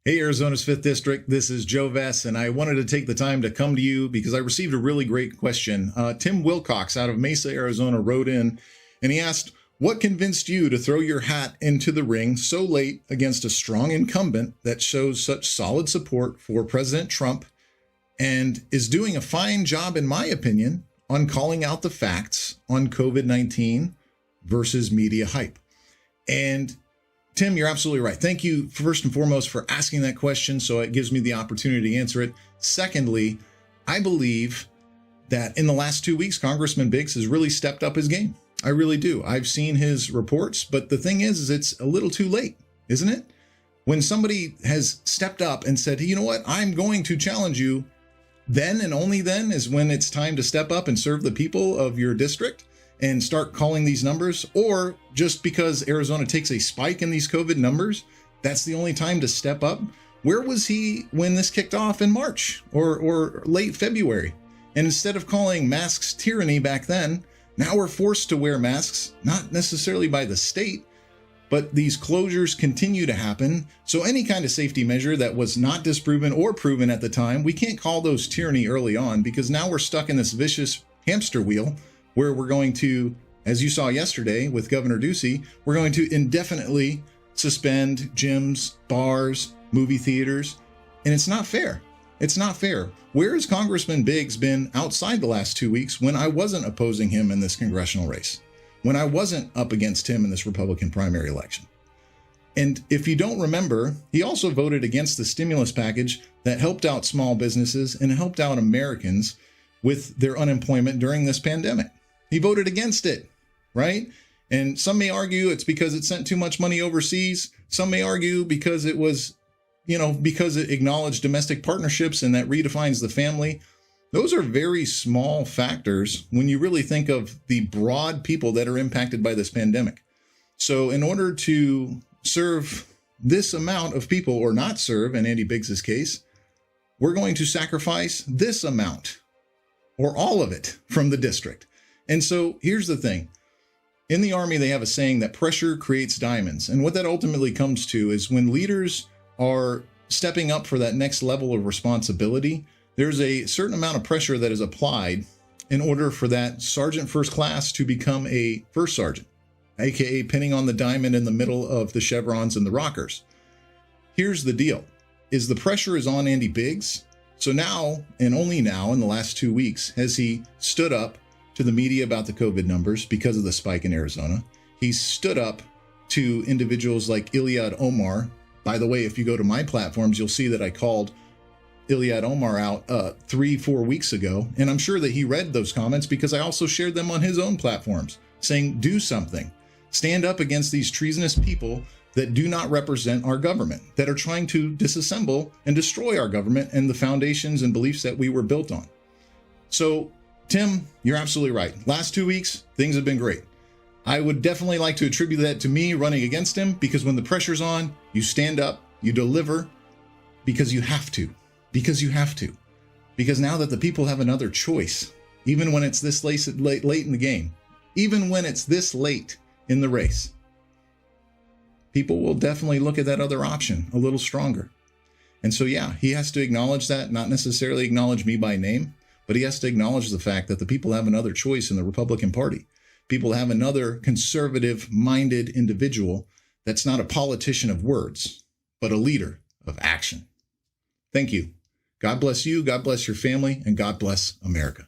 Hey, Arizona's 5th District, this is Joe Vess, and I wanted to take the time to come to you because I received a really great question. Tim Wilcox out of Mesa, Arizona wrote in, and he asked, what convinced you to throw your hat into the ring so late against a strong incumbent that shows such solid support for President Trump and is doing a fine job, in my opinion, on calling out the facts on COVID-19 versus media hype? And Tim, you're absolutely right. Thank you, first and foremost, for asking that question, so it gives me the opportunity to answer it. Secondly, I believe that in the last 2 weeks, Congressman Biggs has really stepped up his game. I really do. I've seen his reports, but the thing is it's a little too late, isn't it? When somebody has stepped up and said, hey, you know what, I'm going to challenge you, then and only then is when it's time to step up and serve the people of your district and start calling these numbers. Or just because Arizona takes a spike in these COVID numbers, that's the only time to step up. Where was he when this kicked off in March or late February? And instead of calling masks tyranny back then, now we're forced to wear masks, not necessarily by the state, but these closures continue to happen. So any kind of safety measure that was not disproven or proven at the time, we can't call those tyranny early on, because now we're stuck in this vicious hamster wheel where we're going to, as you saw yesterday with Governor Ducey, we're going to indefinitely suspend gyms, bars, movie theaters. And it's not fair. It's not fair. Where has Congressman Biggs been outside the last 2 weeks when I wasn't opposing him in this congressional race, when I wasn't up against him in this Republican primary election? And if you don't remember, he also voted against the stimulus package that helped out small businesses and helped out Americans with their unemployment during this pandemic. He voted against it, right? And some may argue it's because it sent too much money overseas. Some may argue because it was, because it acknowledged domestic partnerships and that redefines the family. Those are very small factors when you really think of the broad people that are impacted by this pandemic. So in order to serve this amount of people, or not serve in Andy Biggs's case, we're going to sacrifice this amount or all of it from the district. And so here's the thing. In the Army, they have a saying that pressure creates diamonds. And what that ultimately comes to is when leaders are stepping up for that next level of responsibility, there's a certain amount of pressure that is applied in order for that sergeant first class to become a first sergeant, aka pinning on the diamond in the middle of the chevrons and the rockers. Here's the deal, is the pressure is on Andy Biggs. So now, and only now in the last 2 weeks, has he stood up to the media about the COVID numbers because of the spike in Arizona. He's stood up to individuals like Iliad Omar. By the way, if you go to my platforms, you'll see that I called Iliad Omar out 3-4 weeks ago. And I'm sure that he read those comments because I also shared them on his own platforms saying, do something. Stand up against these treasonous people that do not represent our government, that are trying to disassemble and destroy our government and the foundations and beliefs that we were built on. So, Tim, you're absolutely right. Last 2 weeks, things have been great. I would definitely like to attribute that to me running against him, because when the pressure's on, you stand up, you deliver, because you have to. Because you have to. Because now that the people have another choice, even when it's this late in the game, even when it's this late in the race, people will definitely look at that other option a little stronger. And so, yeah, he has to acknowledge that, not necessarily acknowledge me by name, but he has to acknowledge the fact that the people have another choice in the Republican Party. People have another conservative-minded individual that's not a politician of words, but a leader of action. Thank you. God bless you, God bless your family, and God bless America.